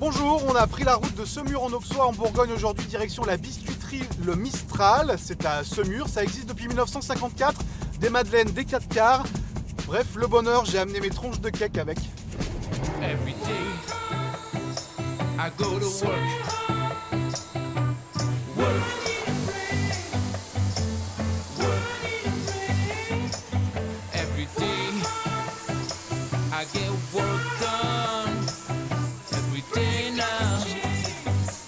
Bonjour, on a pris la route de Semur en Auxois en Bourgogne aujourd'hui, direction la biscuiterie Le Mistral. C'est à Semur, ça existe depuis 1954, des madeleines, des 4 quarts. Bref, le bonheur, j'ai amené mes tronches de cake avec. Every day I go to work. Work. Every day I get work done. Every day now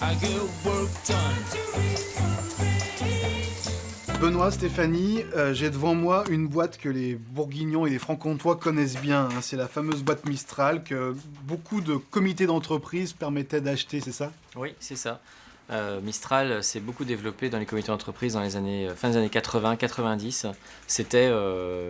I get work done. Benoît, Stéphanie, j'ai devant moi une boîte que les Bourguignons et les Franc-Comtois connaissent bien. C'est la fameuse boîte Mistral que beaucoup de comités d'entreprise permettaient d'acheter, c'est ça? Oui, c'est ça. Mistral s'est beaucoup développé dans les comités d'entreprise dans les années, fin des années 80-90. C'était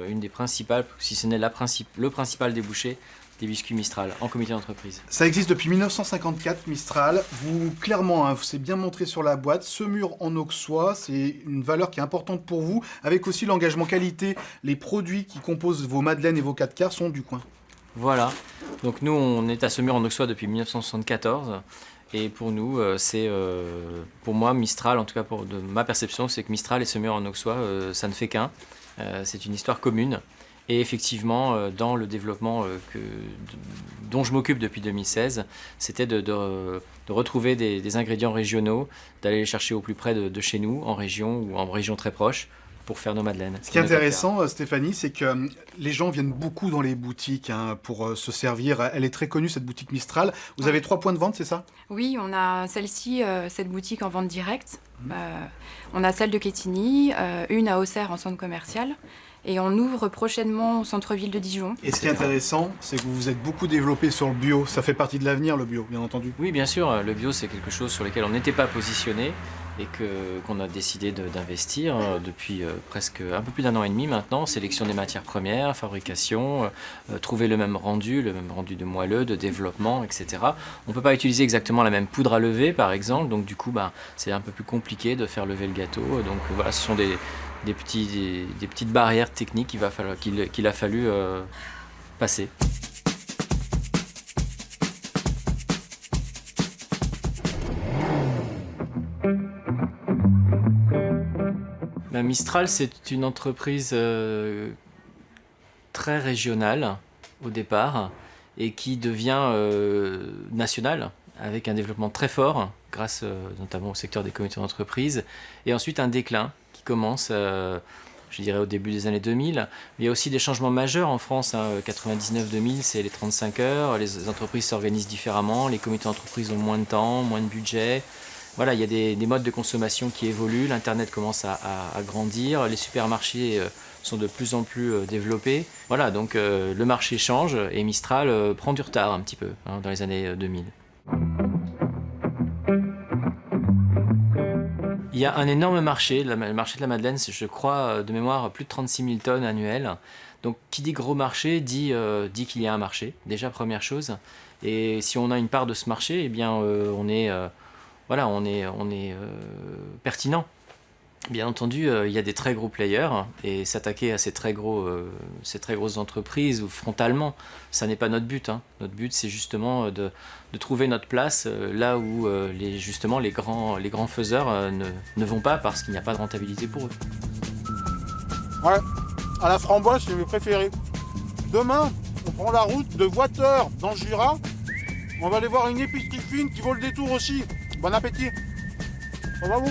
une des principales, si ce n'est le principal débouché des biscuits Mistral en comité d'entreprise. Ça existe depuis 1954, Mistral. Vous, clairement, hein, c'est bien montré sur la boîte. Semur en Auxois, c'est une valeur qui est importante pour vous, avec aussi l'engagement qualité. Les produits qui composent vos madeleines et vos 4 quarts sont du coin. Voilà. Donc nous, on est à Semur en Auxois depuis 1974. Et pour nous, pour moi, Mistral, en tout cas de ma perception, c'est que Mistral et Semur en Auxois, ça ne fait qu'un. C'est une histoire commune. Et effectivement, dans le développement dont je m'occupe depuis 2016, c'était de retrouver des ingrédients régionaux, d'aller les chercher au plus près de chez nous, en région ou en région très proche, pour faire nos madeleines. Ce qui est intéressant, Stéphanie, c'est que les gens viennent beaucoup dans les boutiques pour se servir. Elle est très connue, cette boutique Mistral. Vous avez 3 points de vente, c'est ça? Oui, on a celle-ci, cette boutique en vente directe. On a celle de Quetigny, une à Auxerre en centre commercial. Et on ouvre prochainement au centre-ville de Dijon. Et ce qui est intéressant, c'est que vous vous êtes beaucoup développé sur le bio. Ça fait partie de l'avenir, le bio, bien entendu. Oui, bien sûr. Le bio, c'est quelque chose sur lequel on n'était pas positionné et qu'on a décidé d'investir depuis presque un peu plus d'1 an et demi maintenant. Sélection des matières premières, fabrication, trouver le même rendu de moelleux, de développement, etc. On ne peut pas utiliser exactement la même poudre à lever, par exemple. Donc du coup, c'est un peu plus compliqué de faire lever le gâteau. Donc voilà, ce sont des petites barrières techniques qu'il a fallu passer. Mistral, c'est une entreprise très régionale au départ et qui devient nationale avec un développement très fort grâce notamment au secteur des comités d'entreprise et ensuite un déclin qui commence, je dirais, au début des années 2000. Il y a aussi des changements majeurs en France. 99-2000, c'est les 35 heures. Les entreprises s'organisent différemment. Les comités d'entreprise ont moins de temps, moins de budget. Voilà, il y a des modes de consommation qui évoluent. L'Internet commence à grandir. Les supermarchés sont de plus en plus développés. Voilà, donc le marché change et Mistral prend du retard un petit peu dans les années 2000. Il y a un énorme marché, le marché de la Madeleine, c'est, je crois, de mémoire, plus de 36 000 tonnes annuelles. Donc, qui dit gros marché dit qu'il y a un marché, déjà première chose. Et si on a une part de ce marché, eh bien, on est pertinent. Bien entendu, il y a des très gros players et s'attaquer à ces très grosses entreprises ou frontalement, ça n'est pas notre but. Notre but, c'est justement de trouver notre place là où les grands faiseurs ne vont pas parce qu'il n'y a pas de rentabilité pour eux. Ouais, à la framboise, c'est mes préférés. Demain, on prend la route de Voiteur dans le Jura. On va aller voir une épicerie fine qui vaut le détour aussi. Bon appétit. Ça va bon?